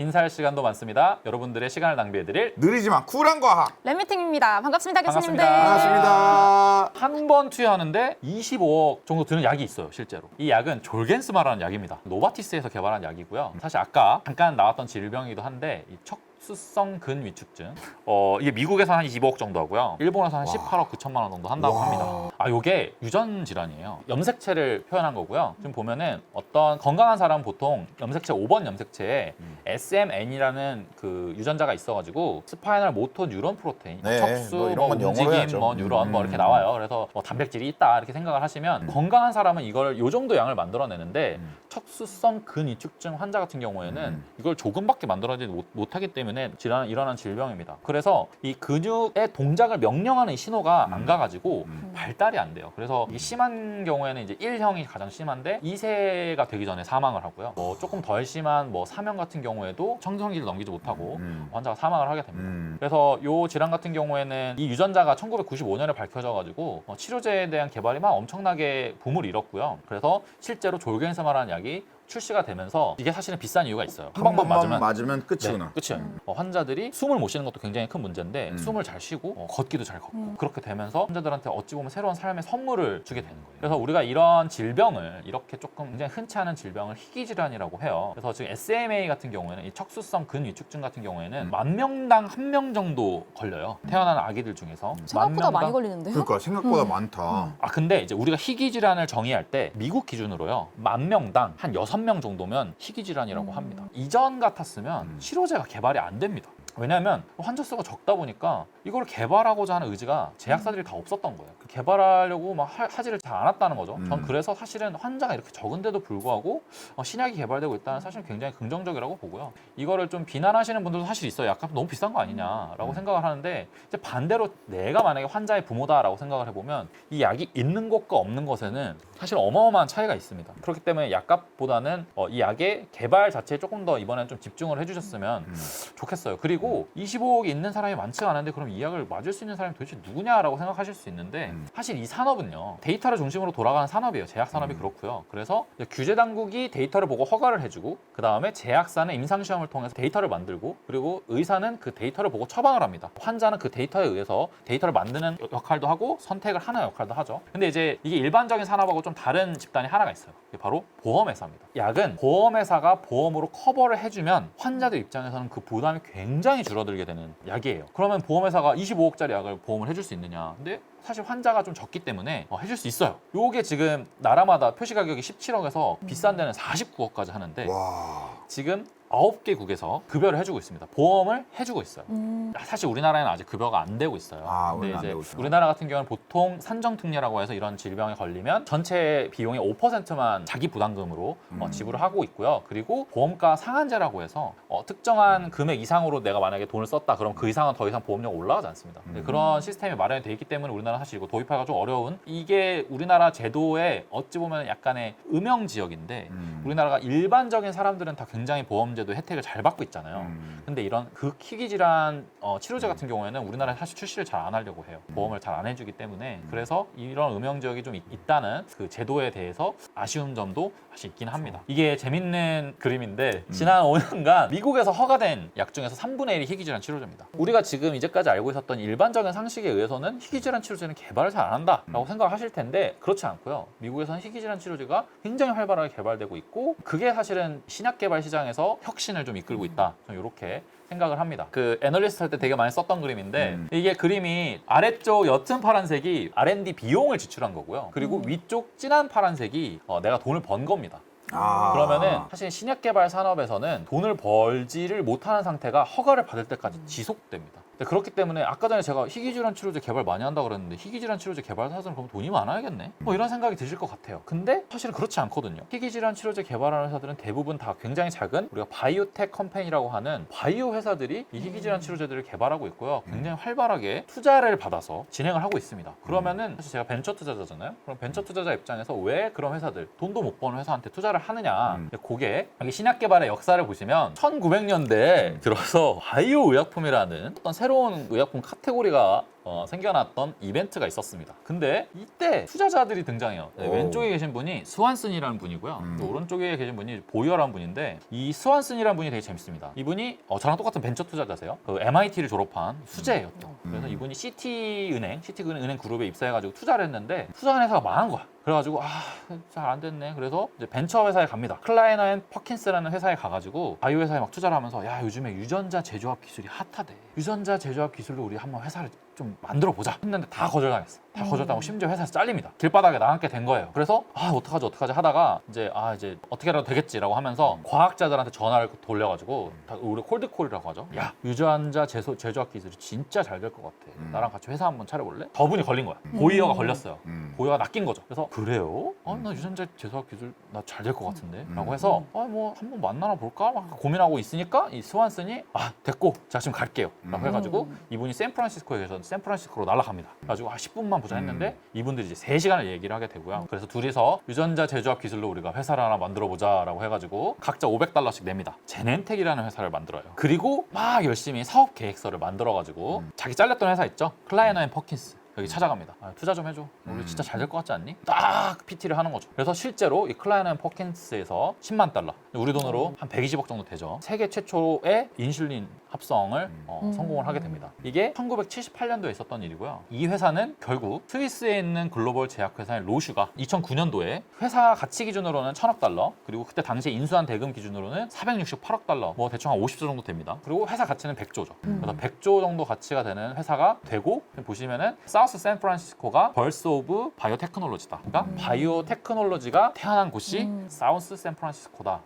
인사할 시간도 많습니다. 여러분들의 시간을 낭비해드릴 느리지만 쿨한 과학. 랩미팅입니다. 반갑습니다, 교수님들. 반갑습니다. 한 번 투여하는데 25억 정도 드는 약이 있어요, 실제로. 이 약은 졸겐스마라는 약입니다. 노바티스에서 개발한 약이고요. 사실 아까 잠깐 나왔던 질병이기도 한데 이 척수성 근위축증. 이게 미국에서 한 25억 정도 하고요. 일본에서 한 18억 9천만 원 정도 한다고 와. 합니다. 요게 유전 질환이에요. 염색체를 표현한 거고요. 지금 보면은 어떤 건강한 사람은 보통 염색체 5번 염색체에 SMN이라는 그 유전자가 있어가지고 스파이널 모토 뉴런 프로테인, 네, 척수, 뭐 이런 건 영어로 움직임, 해야죠. 뉴런 이렇게 나와요. 그래서 단백질이 있다 이렇게 생각을 하시면 건강한 사람은 이걸 요 정도 양을 만들어내는데 척수성 근위축증 환자 같은 경우에는 이걸 조금밖에 만들어내지 못하기 때문에 일어난 질병입니다. 그래서 이 근육의 동작을 명령하는 신호가 안 가가지고 발달이 안 돼요. 그래서 이게 심한 경우에는 이제 1형이 가장 심한데 2세가 되기 전에 사망을 하고요. 조금 덜 심한 3형 같은 경우에도 청소년기를 넘기지 못하고 환자가 사망을 하게 됩니다. 그래서 이 질환 같은 경우에는 이 유전자가 1995년에 밝혀져가지고 치료제에 대한 개발이 막 엄청나게 붐을 일었고요. 그래서 실제로 졸겐스마라는 약이 출시가 되면서 이게 사실은 비싼 이유가 있어요. 한 방만 맞으면 끝이구나. 네, 끝이에요. 환자들이 숨을 못 쉬는 것도 굉장히 큰 문제인데 숨을 잘 쉬고 걷기도 잘 걷고 그렇게 되면서 환자들한테 어찌 보면 새로운 삶의 선물을 주게 되는 거예요. 그래서 우리가 이런 질병을 이렇게 조금 굉장히 흔치 않은 질병을 희귀질환이라고 해요. 그래서 지금 SMA 같은 경우에는 이 척수성 근위축증 같은 경우에는 10,000명당 1명 정도 걸려요. 태어난 아기들 중에서 생각보다 10,000명당 많이 걸리는데요? 그러니까 생각보다 많다. 근데 이제 우리가 희귀질환을 정의할 때 미국 기준으로요 10,000명당 한 6명 정도면 희귀질환이라고 합니다. 이전 같았으면 치료제가 개발이 안 됩니다. 왜냐하면 환자 수가 적다 보니까 이걸 개발하고자 하는 의지가 제약사들이 다 없었던 거예요. 개발하려고 막 하지를 잘 않았다는 거죠. 전 그래서 사실은 환자가 이렇게 적은데도 불구하고 신약이 개발되고 있다는 사실은 굉장히 긍정적이라고 보고요. 이거를 좀 비난하시는 분들도 사실 있어요. 약간 너무 비싼 거 아니냐라고 생각을 하는데 이제 반대로 내가 만약에 환자의 부모다라고 생각을 해보면 이 약이 있는 것과 없는 것에는 사실 어마어마한 차이가 있습니다. 그렇기 때문에 약값보다는 이 약의 개발 자체에 조금 더 이번엔 좀 집중을 해주셨으면 좋겠어요. 그리고 25억이 있는 사람이 많지가 않은데 그럼 이 약을 맞을 수 있는 사람이 도대체 누구냐라고 생각하실 수 있는데 사실 이 산업은요 데이터를 중심으로 돌아가는 산업이에요. 제약 산업이 그렇고요. 그래서 규제 당국이 데이터를 보고 허가를 해주고 그 다음에 제약사는 임상시험을 통해서 데이터를 만들고 그리고 의사는 그 데이터를 보고 처방을 합니다. 환자는 그 데이터에 의해서 데이터를 만드는 역할도 하고 선택을 하는 역할도 하죠. 근데 이제 이게 일반적인 산업하고 좀 다른 집단이 하나가 있어요. 이게 바로 보험회사입니다. 약은 보험회사가 보험으로 커버를 해주면 환자들 입장에서는 그 부담이 굉장히 줄어들게 되는 약이에요. 그러면 보험회사가 25억짜리 약을 보험을 해줄 수 있느냐? 근데 사실 환자가 좀 적기 때문에 해줄 수 있어요. 요게 지금 나라마다 표시 가격이 17억에서 비싼 데는 49억까지 하는데 지금 9개국에서 급여를 해주고 있습니다. 보험을 해주고 있어요. 사실 우리나라에는 아직 급여가 안 되고 있어요. 근데 이제 우리나라 같은 경우는 보통 산정특례라고 해서 이런 질병에 걸리면 전체 비용의 5%만 자기 부담금으로 지불을 하고 있고요. 그리고 보험가 상한제라고 해서 특정한 금액 이상으로 내가 만약에 돈을 썼다 그럼 그 이상은 더 이상 보험료가 올라가지 않습니다. 근데 그런 시스템이 마련이 되어 있기 때문에 우리나라는 사실 이거 도입하기가 좀 어려운 이게 우리나라 제도의 어찌 보면 약간의 음영 지역인데 우리나라가 일반적인 사람들은 다 굉장히 보험제도 혜택을 잘 받고 있잖아요. 근데 이런 희귀질환 치료제 같은 경우에는 우리나라에 사실 출시를 잘 안 하려고 해요. 보험을 잘 안 해주기 때문에 그래서 이런 음영 지역이 좀 있다는 그 제도에 대해서 아쉬운 점도 사실 있긴 합니다. 이게 재밌는 그림인데 지난 5년간 미국에서 허가된 약 중에서 3분의 1이 희귀질환 치료제입니다. 우리가 지금 이제까지 알고 있었던 일반적인 상식에 의해서는 희귀질환 치료제는 개발을 잘 안 한다라고 생각을 하실 텐데 그렇지 않고요. 미국에서는 희귀질환 치료제가 굉장히 활발하게 개발되고 있고 그게 사실은 신약 개발 시장에서 혁신을 좀 이끌고 있다. 저는 이렇게 생각을 합니다. 그 애널리스트 할 때 되게 많이 썼던 그림인데 이게 그림이 아래쪽 옅은 파란색이 R&D 비용을 지출한 거고요. 그리고 위쪽 진한 파란색이 내가 돈을 번 겁니다. 그러면은 사실 신약 개발 산업에서는 돈을 벌지를 못하는 상태가 허가를 받을 때까지 지속됩니다. 그렇기 때문에 아까 전에 제가 희귀질환 치료제 개발 많이 한다고 그랬는데 희귀질환 치료제 개발사들은 그럼 돈이 많아야겠네? 이런 생각이 드실 것 같아요. 근데 사실은 그렇지 않거든요. 희귀질환 치료제 개발하는 회사들은 대부분 다 굉장히 작은 우리가 바이오텍 컴퍼니라고 하는 바이오 회사들이 이 희귀질환 치료제들을 개발하고 있고요. 굉장히 활발하게 투자를 받아서 진행을 하고 있습니다. 그러면은 사실 제가 벤처 투자자잖아요. 그럼 벤처 투자자 입장에서 왜 그런 회사들, 돈도 못 버는 회사한테 투자를 하느냐? 그게 여기 신약 개발의 역사를 보시면 1900년대에 들어서 바이오 의약품이라는 어떤 새로운 의약품 카테고리가 생겨났던 이벤트가 있었습니다. 근데 이때 투자자들이 등장해요. 네, 오. 왼쪽에 계신 분이 스완슨이라는 분이고요. 또 오른쪽에 계신 분이 보이어라는 분인데 이 스완슨이라는 분이 되게 재밌습니다. 이분이 저랑 똑같은 벤처 투자자세요. 그 MIT를 졸업한 수재예요. 또. 그래서 이분이 시티은행 그룹에 입사해가지고 투자를 했는데 투자한 회사가 망한 거야. 그래가지고 잘 안 됐네. 그래서 이제 벤처 회사에 갑니다. 클라이너 앤 퍼킨스라는 회사에 가가지고 바이오 회사에 막 투자를 하면서 야 요즘에 유전자 제조합 기술이 핫하대. 유전자 제조합 기술로 우리 한번 회사를 좀 만들어 보자 했는데 다 거절당했어. 다 거절당하고 심지어 회사에서 잘립니다. 길바닥에 나앉게 된 거예요. 그래서 어떡하지 하다가 이제 어떻게라도 되겠지라고 하면서 과학자들한테 전화를 돌려가지고 우리 콜드콜이라고 하죠. 야 유전자 제조합 기술이 진짜 잘 될 것 같아. 나랑 같이 회사 한번 차려볼래? 저분이 걸린 거야. 보이어가 걸렸어요. 보이어가 낚인 거죠. 그래서 그래요? 나 유전자 제조합 기술 나 잘 될 것 같은데? 라고 해서 뭐 한번 만나나 볼까? 막 고민하고 있으니까 이 스완슨이 됐고 제가 지금 갈게요 라고 해가지고 이분이 샌프란시스코에 계셔서 샌프란시스코로 날아갑니다. 그래가지고 10분만 보자 했는데 이분들이 이제 3시간을 얘기를 하게 되고요. 그래서 둘이서 유전자 제조합 기술로 우리가 회사를 하나 만들어 보자 라고 해가지고 각자 $500씩 냅니다. 제넨텍이라는 회사를 만들어요. 그리고 막 열심히 사업 계획서를 만들어가지고 자기 잘렸던 회사 있죠? 클라이너 앤 퍼킨스 여기 찾아갑니다. 투자 좀 해줘. 우리 진짜 잘 될 것 같지 않니? 딱 PT를 하는 거죠. 그래서 실제로 이 클라이너 앤 퍼킨스에서 $100,000 우리 돈으로 한 120억 정도 되죠. 세계 최초의 인슐린 합성을 성공을 하게 됩니다. 이게 1978년도에 있었던 일이고요. 이 회사는 결국 스위스에 있는 글로벌 제약회사인 로슈가 2009년도에 회사 가치 기준으로는 $1,000억 그리고 그때 당시에 인수한 대금 기준으로는 $468억 뭐 대충 한 50조 정도 됩니다. 그리고 회사 가치는 100조죠. 그래서 100조 정도 가치가 되는 회사가 되고 보시면은 사우스 샌프란시스코가 벌스 오브 바이오테크놀로지다. 그러니까 바이오테크놀로지가 태어난 곳이 사우스 샌프란시스코다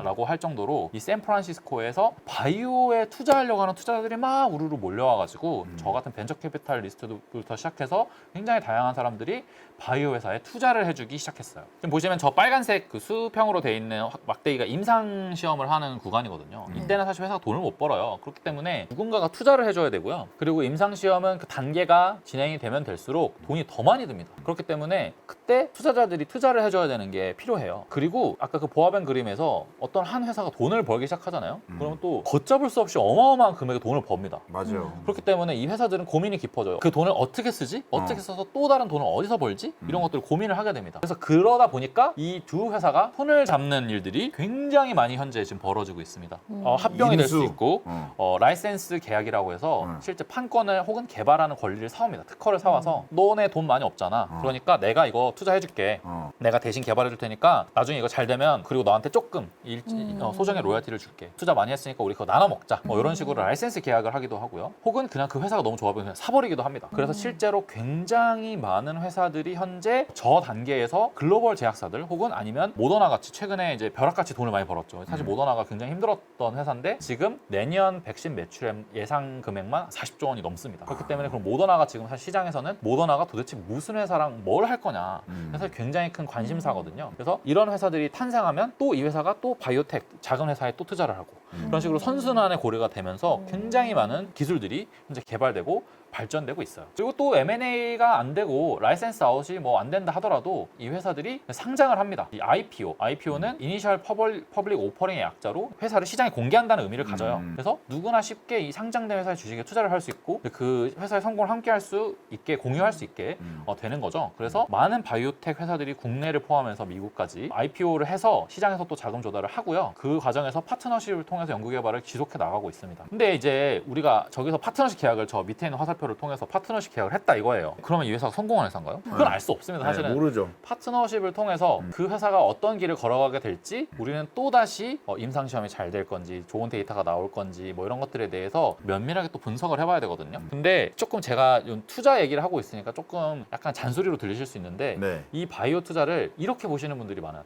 라고 할 정도로 이 샌프란시스코에서 바이오에 투자하려고 하는 투자자들이 막 우르르 몰려와가지고 저 같은 벤처 캐피탈리스트부터 시작해서 굉장히 다양한 사람들이 바이오 회사에 투자를 해주기 시작했어요. 지금 보시면 저 빨간색 그 수평으로 돼 있는 막대기가 임상 시험을 하는 구간이거든요. 이때는 사실 회사가 돈을 못 벌어요. 그렇기 때문에 누군가가 투자를 해줘야 되고요. 그리고 임상 시험은 그 단계가 진행이 되면 될수록 돈이 더 많이 듭니다. 그렇기 때문에 그때 투자자들이 투자를 해줘야 되는 게 필요해요. 그리고 아까 그 보아벤 그림에서 어떤 한 회사가 돈을 벌기 시작하잖아요. 그러면 또 걷잡을 수 없이 어마어마한 금액의 돈을 법니다. 맞아요. 그렇기 때문에 이 회사들은 고민이 깊어져요. 그 돈을 어떻게 쓰지? 어떻게 써서 또 다른 돈을 어디서 벌지? 이런 것들을 고민을 하게 됩니다. 그래서 그러다 보니까 이 두 회사가 손을 잡는 일들이 굉장히 많이 현재 지금 벌어지고 있습니다. 합병이 될 수 인수. 있고 라이센스 계약이라고 해서 실제 판권을 혹은 개발하는 권리를 사옵니다. 특허를 사와서 너네 돈 많이 없잖아. 그러니까 내가 이거 투자해줄게. 내가 대신 개발해줄 테니까 나중에 이거 잘 되면 그리고 너한테 조금 소정의 로열티를 줄게. 투자 많이 했으니까 우리 그거 나눠 먹자. 뭐 이런 식으로 라이센스 계약을 하기도 하고요. 혹은 그냥 그 회사가 너무 좋아 보이면 그냥 사버리기도 합니다. 그래서 실제로 굉장히 많은 회사들이 현재 저 단계에서 글로벌 제약사들 혹은 아니면 모더나 같이 최근에 이제 벼락같이 돈을 많이 벌었죠. 사실 모더나가 굉장히 힘들었던 회사인데 지금 내년 백신 매출 예상 금액만 40조 원이 넘습니다. 그렇기 때문에 그럼 모더나가 지금 사실 시장에서는 모더나가 도대체 무슨 회사랑 뭘 할 거냐. 그래서 굉장히 큰 관심사거든요. 그래서 이런 회사들이 탄생하면 또 이 회사가 또 바이오텍 작은 회사에 또 투자를 하고 그런 식으로 선순환의 고리가 되면서 굉장히 많은 기술들이 현재 개발되고 발전되고 있어요. 그리고 또 M&A가 안 되고 라이센스 아웃이 뭐 안 된다 하더라도 이 회사들이 상장을 합니다. 이 IPO는 이니셜 퍼블릭 오퍼링의 약자로 회사를 시장에 공개한다는 의미를 가져요. 그래서 누구나 쉽게 이 상장된 회사의 주식에 투자를 할 수 있고 그 회사의 성공을 함께 할 수 있게 공유할 수 있게 되는 거죠. 그래서 많은 바이오텍 회사들이 국내를 포함해서 미국까지 IPO를 해서 시장에서 또 자금 조달을 하고요. 그 과정에서 파트너십을 통해서 연구개발을 지속해 나가고 있습니다. 근데 이제 우리가 저기서 파트너십 계약을 저 밑에 있는 화살표를 통해서 파트너십 계약을 했다 이거예요. 그러면 이 회사가 성공한 회사인가요? 그건 알 수 없습니다. 사실은. 네, 모르죠. 파트너십을 통해서 그 회사가 어떤 길을 걸어가게 될지 우리는 또다시 임상시험이 잘 될 건지 좋은 데이터가 나올 건지 뭐 이런 것들에 대해서 면밀하게 또 분석을 해봐야 되거든요. 근데 조금 제가 투자 얘기를 하고 있으니까 조금 약간 잔소리로 들리실 수 있는데 네. 이 바이오 투자를 이렇게 보시는 분들이 많아요.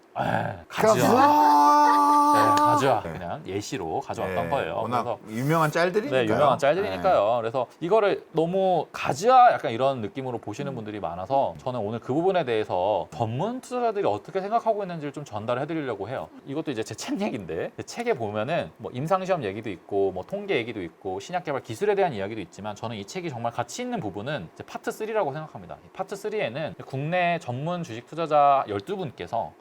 가져와. 가져와. 네. 그냥 예시로 가져왔던 네, 거예요. 워낙 그래서 유명한 짤들이니까요. 네, 유명한 짤들이니까요. 그래서 이거를 너무 가지야 약간 이런 느낌으로 보시는 분들이 많아서 저는 오늘 그 부분에 대해서 전문 투자자들이 어떻게 생각하고 있는지를 좀 전달해 드리려고 해요. 이것도 이제 제 책 얘기인데 제 책에 보면은 뭐 임상시험 얘기도 있고 뭐 통계 얘기도 있고 신약 개발 기술에 대한 이야기도 있지만 저는 이 책이 정말 가치 있는 부분은 이제 파트 3라고 생각합니다. 이 파트 3에는 국내 전문 주식 투자자 12분께서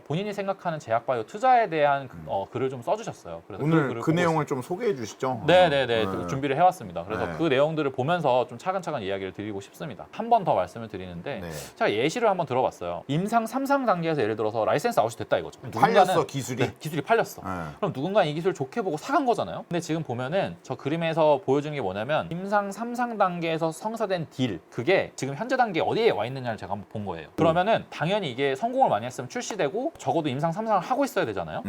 본인이 생각하는 제약 바이오 투자에 대한 대한 글을 좀 써주셨어요. 그래서 오늘 글을 그 보고 내용을 좀 소개해 주시죠. 네네네 준비를 해왔습니다. 그래서 네. 그 내용들을 보면서 좀 차근차근 이야기를 드리고 싶습니다. 한 번 더 말씀을 드리는데 네. 제가 예시를 한번 들어봤어요. 임상 3상 단계에서 예를 들어서 라이센스 아웃이 됐다 이거죠. 팔렸어 기술이. 네, 기술이 팔렸어. 네. 그럼 누군가 이 기술을 좋게 보고 사간 거잖아요. 근데 지금 보면은 저 그림에서 보여주는 게 뭐냐면 임상 3상 단계에서 성사된 딜 그게 지금 현재 단계에 어디에 와 있느냐를 제가 한번 본 거예요. 그러면은 당연히 이게 성공을 많이 했으면 출시되고 적어도 임상 3상을 하고 있어야 되잖아요.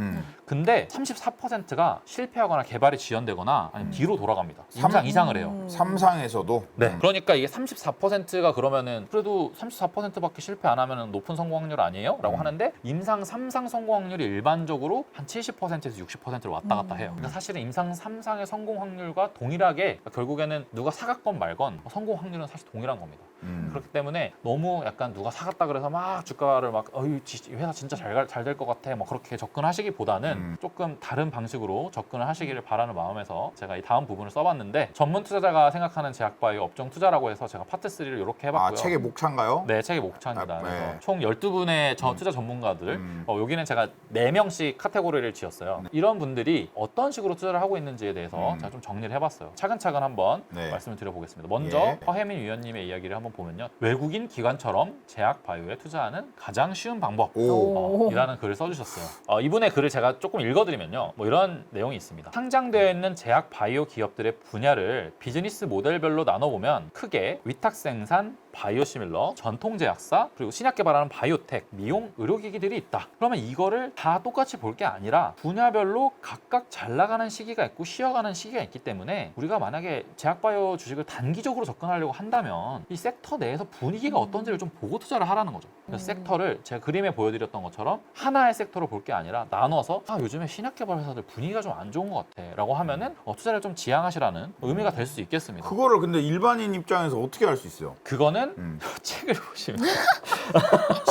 근데 34%가 실패하거나 개발이 지연되거나 아니면 뒤로 돌아갑니다. 임상 이상을 해요. 삼상에서도. 네. 그러니까 이게 34%가 그러면은 그래도 34%밖에 실패 안 하면은 높은 성공 확률 아니에요? 라고 하는데 임상 3상 성공 확률이 일반적으로 한 70%에서 60%를 왔다 갔다 해요. 그러니까 사실은 임상 3상의 성공 확률과 동일하게 결국에는 누가 사갔건 말건 성공 확률은 사실 동일한 겁니다. 그렇기 때문에 너무 약간 누가 사갔다 그래서 막 주가를 막 어이 회사 진짜 잘 될 것 같아 뭐 그렇게 접근하시기보다는 조금 다른 방식으로 접근을 하시기를 바라는 마음에서 제가 이 다음 부분을 써봤는데 전문 투자자가 생각하는 제약바이오 업종 투자라고 해서 제가 파트 3를 이렇게 해봤고요. 아 책의 목차인가요? 네, 책의 목차입니다. 아, 네. 그래서 총 12분의 투자 전문가들, 여기는 제가 4명씩 카테고리를 지었어요. 이런 분들이 어떤 식으로 투자를 하고 있는지에 대해서 제가 좀 정리를 해봤어요. 차근차근 한번 네. 말씀을 드려보겠습니다. 먼저 예. 허혜민 위원님의 이야기를 한번 보면요. 외국인 기관처럼 제약 바이오에 투자하는 가장 쉬운 방법. 오. 이라는 글을 써주셨어요. 이분의 글을 제가 조금 읽어드리면요. 뭐 이런 내용이 있습니다. 상장되어 있는 제약 바이오 기업들의 분야를 비즈니스 모델별로 나눠보면 크게 위탁 생산, 바이오시밀러, 전통제약사, 그리고 신약 개발하는 바이오텍, 미용, 의료기기들이 있다. 그러면 이거를 다 똑같이 볼 게 아니라 분야별로 각각 잘 나가는 시기가 있고 쉬어가는 시기가 있기 때문에 우리가 만약에 제약바이오 주식을 단기적으로 접근하려고 한다면 이 섹터 내에서 분위기가 어떤지를 좀 보고 투자를 하라는 거죠. 그래서 섹터를 제가 그림에 보여드렸던 것처럼 하나의 섹터로 볼 게 아니라 나눠서 요즘에 신약 개발 회사들 분위기가 좀 안 좋은 것 같아 라고 하면은 투자를 좀 지양하시라는 의미가 될 수 있겠습니다. 그거를 근데 일반인 입장에서 어떻게 알 수 있어요? 그거는 책을 보시면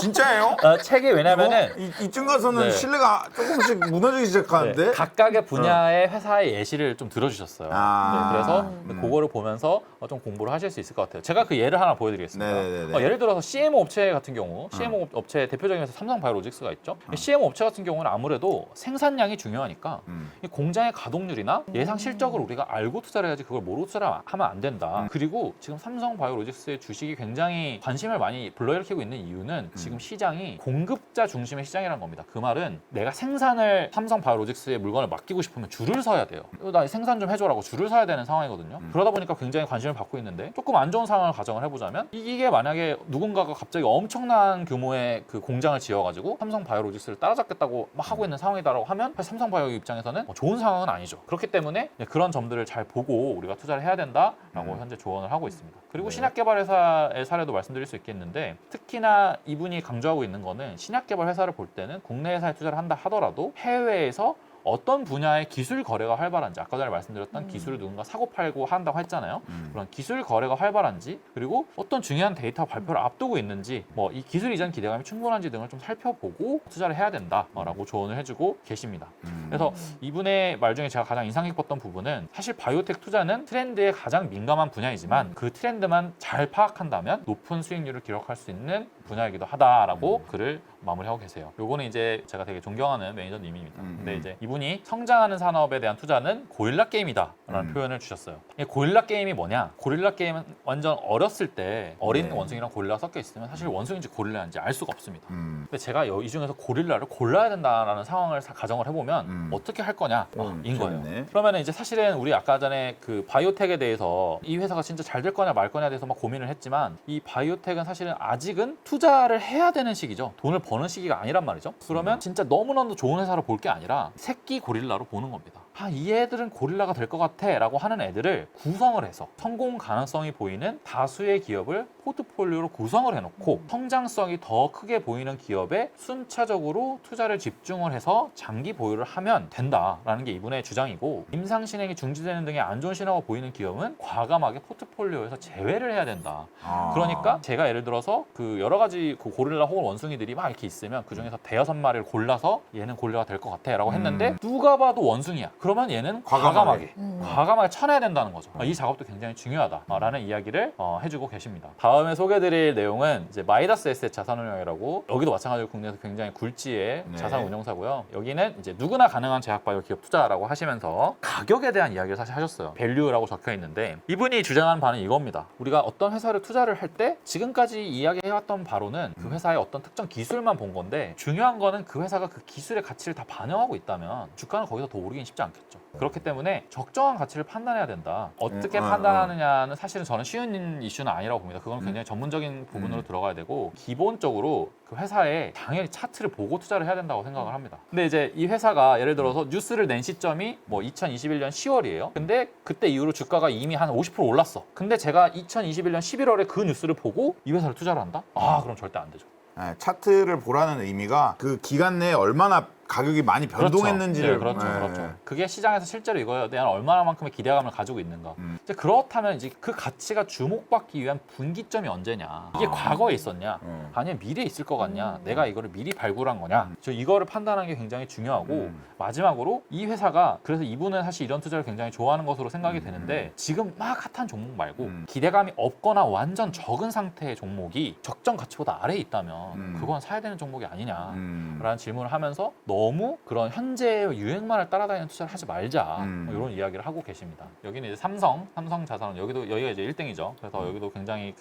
진짜예요? 책이 왜냐면은 이쯤 가서는 네. 신뢰가 조금씩 무너지기 시작하는데. 네, 각각의 분야의 회사의 예시를 좀 들어주셨어요. 아. 네, 그래서 그거를 보면서 좀 공부를 하실 수 있을 것 같아요. 제가 그 예를 하나 보여드리겠습니다. 네네네. 예를 들어서 CMO 업체 같은 경우, CMO 업체 대표적인 회사 삼성바이오로직스가 있죠. CMO 업체 같은 경우는 아무래도 생산량이 중요하니까 이 공장의 가동률이나 예상 실적을 우리가 알고 투자를 해야지 그걸 모르고 투자를 하면 안 된다. 그리고 지금 삼성바이오로직스의 주식이 굉장히 관심을 많이 불러일으키고 있는 이유는 지금 시장이 공급자 중심의 시장이라는 겁니다. 그 말은 내가 생산을 삼성바이오로직스에 물건을 맡기고 싶으면 줄을 서야 돼요. 나 생산 좀 해줘라고 줄을 서야 되는 상황이거든요. 그러다 보니까 굉장히 관심을 받고 있는데 조금 안 좋은 상황을 가정을 해보자면 이게 만약에 누군가가 갑자기 엄청난 규모의 그 공장을 지어가지고 삼성바이오로직스를 따라잡겠다고 막 하고 있는 상황이다라고 하면 사실 삼성바이오 입장에서는 좋은 상황은 아니죠. 그렇기 때문에 그런 점들을 잘 보고 우리가 투자를 해야 된다라고 현재 조언을 하고 있습니다. 그리고 네. 신약개발회사의 사례도 말씀드릴 수 있겠는데 특히나 이분이 강조하고 있는 거는 신약개발 회사를 볼 때는 국내 회사에 투자를 한다 하더라도 해외에서 어떤 분야의 기술 거래가 활발한지 아까 전에 말씀드렸던 기술을 누군가 사고 팔고 한다고 했잖아요. 그런 기술 거래가 활발한지 그리고 어떤 중요한 데이터 발표를 앞두고 있는지 뭐 이 기술 이전 기대감이 충분한지 등을 좀 살펴보고 투자를 해야 된다라고 조언을 해주고 계십니다. 그래서 이분의 말 중에 제가 가장 인상 깊었던 부분은 사실 바이오텍 투자는 트렌드에 가장 민감한 분야이지만 그 트렌드만 잘 파악한다면 높은 수익률을 기록할 수 있는 분야이기도 하다라고 글을 마무리하고 계세요. 요거는 이제 제가 되게 존경하는 매니저님입니다. 근데 이제 이분이 성장하는 산업에 대한 투자는 고릴라 게임이다라는 표현을 주셨어요. 이 고릴라 게임이 뭐냐? 고릴라 게임은 완전 어렸을 때 어린 네. 원숭이랑 고릴라가 섞여 있으면 사실 원숭이인지 고릴라인지 알 수가 없습니다. 근데 제가 이 중에서 고릴라를 골라야 된다라는 상황을 가정을 해보면 어떻게 할 거냐인 거예요. 재밌네. 그러면 이제 사실은 우리 아까 전에 그 바이오텍에 대해서 이 회사가 진짜 잘 될 거냐 말 거냐에 대해서 막 고민을 했지만 이 바이오텍은 사실은 아직은 투자를 해야 되는 시기죠. 돈을 버는 시기가 아니란 말이죠. 그러면 진짜 너무너무 좋은 회사로 볼 게 아니라 새끼 고릴라로 보는 겁니다. 이 애들은 고릴라가 될 것 같아 라고 하는 애들을 구성을 해서 성공 가능성이 보이는 다수의 기업을 포트폴리오로 구성을 해놓고 성장성이 더 크게 보이는 기업에 순차적으로 투자를 집중을 해서 장기 보유를 하면 된다라는 게 이분의 주장이고 임상 신행이 중지되는 등의 안 좋은 신호가 보이는 기업은 과감하게 포트폴리오에서 제외를 해야 된다. 그러니까 제가 예를 들어서 그 여러 가지 그 고릴라 혹은 원숭이들이 막 이렇게 있으면 그 중에서 대여섯 마리를 골라서 얘는 고릴라가 될 것 같아 라고 했는데 누가 봐도 원숭이야. 그러면 얘는 과감하게 쳐내야 된다는 거죠. 이 작업도 굉장히 중요하다라는 이야기를 해주고 계십니다. 다음 다음에 소개해드릴 내용은 이제 마이다스 에셋 자산운용이라고 여기도 마찬가지로 국내에서 굉장히 굴지의 네. 자산운용사고요. 여기는 이제 누구나 가능한 제약바이오 기업 투자라고 하시면서 가격에 대한 이야기를 사실 하셨어요. 밸류라고 적혀 있는데 이분이 주장하는 바는 이겁니다. 우리가 어떤 회사를 투자를 할 때 지금까지 이야기해왔던 바로는 그 회사의 어떤 특정 기술만 본 건데 중요한 거는 그 회사가 그 기술의 가치를 다 반영하고 있다면 주가는 거기서 더 오르긴 쉽지 않겠죠. 그렇기 때문에 적정한 가치를 판단해야 된다. 어떻게 판단하느냐는 사실은 저는 쉬운 이슈는 아니라고 봅니다. 그건 굉장히 전문적인 부분으로 들어가야 되고 기본적으로 그 회사에 당연히 차트를 보고 투자를 해야 된다고 생각을 합니다. 근데 이제 이 회사가 예를 들어서 뉴스를 낸 시점이 뭐 2021년 10월이에요. 근데 그때 이후로 주가가 이미 한 50% 올랐어. 근데 제가 2021년 11월에 그 뉴스를 보고 이 회사를 투자를 한다? 아, 그럼 절대 안 되죠. 네, 차트를 보라는 의미가 그 기간 내에 얼마나 가격이 많이 변동했는지를 그렇죠. 네. 그렇죠. 그게 시장에서 실제로 이거에 대한 얼마나만큼의 기대감을 가지고 있는가. 이제 그렇다면 이제 그 가치가 주목받기 위한 분기점이 언제냐. 이게 과거에 있었냐. 아니면 미래에 있을 것 같냐. 내가 이거를 미리 발굴한 거냐. 저 이거를 판단하는 게 굉장히 중요하고 마지막으로 이 회사가 그래서 이분은 사실 이런 투자를 굉장히 좋아하는 것으로 생각이 되는데 지금 막 핫한 종목 말고 기대감이 없거나 완전 적은 상태의 종목이 적정 가치보다 아래에 있다면 그건 사야 되는 종목이 아니냐라는 질문을 하면서 너무 그런 현재의 유행만을 따라다니는 투자를 하지 말자 뭐 이런 이야기를 하고 계십니다. 여기는 이제 삼성 자산은 여기가 이제 1등이죠. 그래서 여기도 굉장히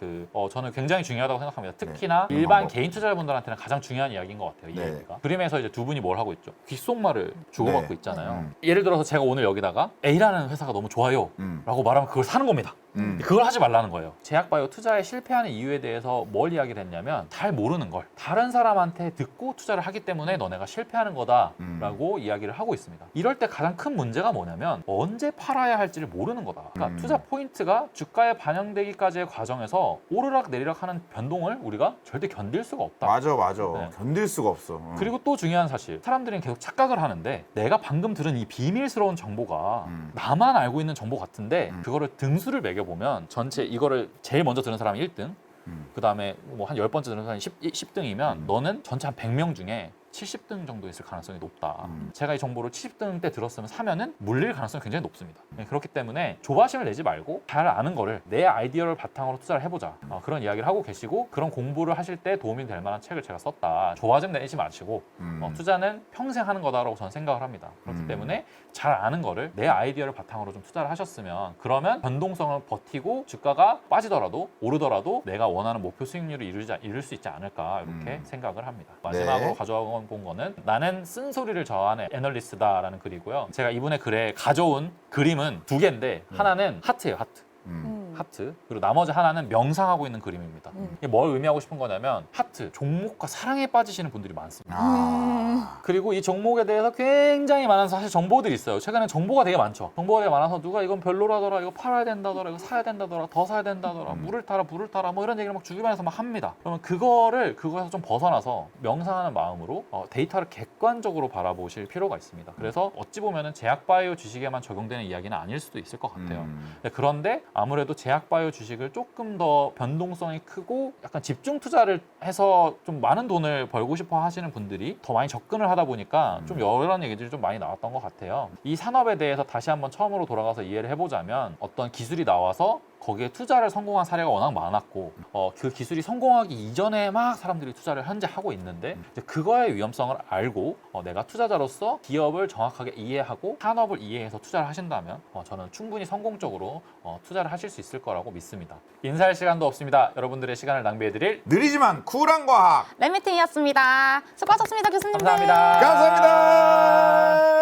저는 굉장히 중요하다고 생각합니다. 특히나 일반 개인 투자자분들한테는 가장 중요한 이야기인 것 같아요. 이 네. 얘기가. 그림에서 이제 두 분이 뭘 하고 있죠? 귓속말을 주고받고 네. 있잖아요. 예를 들어서 제가 오늘 여기다가 A라는 회사가 너무 좋아요 라고 말하면 그걸 사는 겁니다. 그걸 하지 말라는 거예요. 제약바이오 투자에 실패하는 이유에 대해서 뭘 이야기를 했냐면 잘 모르는 걸 다른 사람한테 듣고 투자를 하기 때문에 너네가 실패하는 거다라고 이야기를 하고 있습니다. 이럴 때 가장 큰 문제가 뭐냐면 언제 팔아야 할지를 모르는 거다. 그러니까 투자 포인트가 주가에 반영되기까지의 과정에서 오르락 내리락 하는 변동을 우리가 절대 견딜 수가 없다. 맞아. 네. 견딜 수가 없어. 그리고 또 중요한 사실, 사람들은 계속 착각을 하는데 내가 방금 들은 이 비밀스러운 정보가 나만 알고 있는 정보 같은데 그거를 등수를 매겨보면 전체 이거를 제일 먼저 들은 사람이 1등, 그 다음에 뭐 한 10번째 들은 사람이 10등이면 너는 전체 한 100명 중에 70등 정도 있을 가능성이 높다. 제가 이 정보를 70등 때 들었으면 사면은 물릴 가능성이 굉장히 높습니다. 그렇기 때문에 조바심을 내지 말고 잘 아는 거를 내 아이디어를 바탕으로 투자를 해보자. 그런 이야기를 하고 계시고 그런 공부를 하실 때 도움이 될 만한 책을 제가 썼다. 조바심 내지 마시고 투자는 평생 하는 거다라고 저는 생각을 합니다. 그렇기 때문에 잘 아는 거를 내 아이디어를 바탕으로 좀 투자를 하셨으면 그러면 변동성을 버티고 주가가 빠지더라도 오르더라도 내가 원하는 목표 수익률을 이룰 수 있지 않을까 이렇게 생각을 합니다. 마지막으로 가져온 본 거는 나는 쓴소리를 좋아하는 애널리스트다라는 글이고요. 제가 이분의 글에 가져온 그림은 두 개인데 하나는 하트예요. 하트. 그리고 나머지 하나는 명상하고 있는 그림입니다. 이게 뭘 의미하고 싶은 거냐면 하트, 종목과 사랑에 빠지시는 분들이 많습니다. 그리고 이 종목에 대해서 굉장히 많은 사실 정보들이 있어요. 최근에 정보가 되게 많죠. 정보가 되게 많아서 누가 이건 별로라더라, 이거 팔아야 된다더라, 이거 사야 된다더라, 더 사야 된다더라, 물을 타라 뭐 이런 얘기를 막 주변에서 막 합니다. 그러면 그거에서 좀 벗어나서 명상하는 마음으로 데이터를 객관적으로 바라보실 필요가 있습니다. 그래서 어찌 보면은 제약바이오 주식에만 적용되는 이야기는 아닐 수도 있을 것 같아요. 그런데 아무래도 제약바이오 주식을 조금 더 변동성이 크고 약간 집중 투자를 해서 좀 많은 돈을 벌고 싶어 하시는 분들이 더 많이 접근을 하다 보니까 좀 여러 얘기들이 좀 많이 나왔던 것 같아요. 이 산업에 대해서 다시 한번 처음으로 돌아가서 이해를 해보자면 어떤 기술이 나와서 거기에 투자를 성공한 사례가 워낙 많았고 그 기술이 성공하기 이전에 막 사람들이 투자를 현재 하고 있는데 이제 그거의 위험성을 알고 내가 투자자로서 기업을 정확하게 이해하고 산업을 이해해서 투자를 하신다면 저는 충분히 성공적으로 투자를 하실 수 있을 거라고 믿습니다. 인사할 시간도 없습니다. 여러분들의 시간을 낭비해드릴 느리지만 쿨한 과학. 레미팅이었습니다. 수고하셨습니다, 교수님들. 감사합니다. 감사합니다.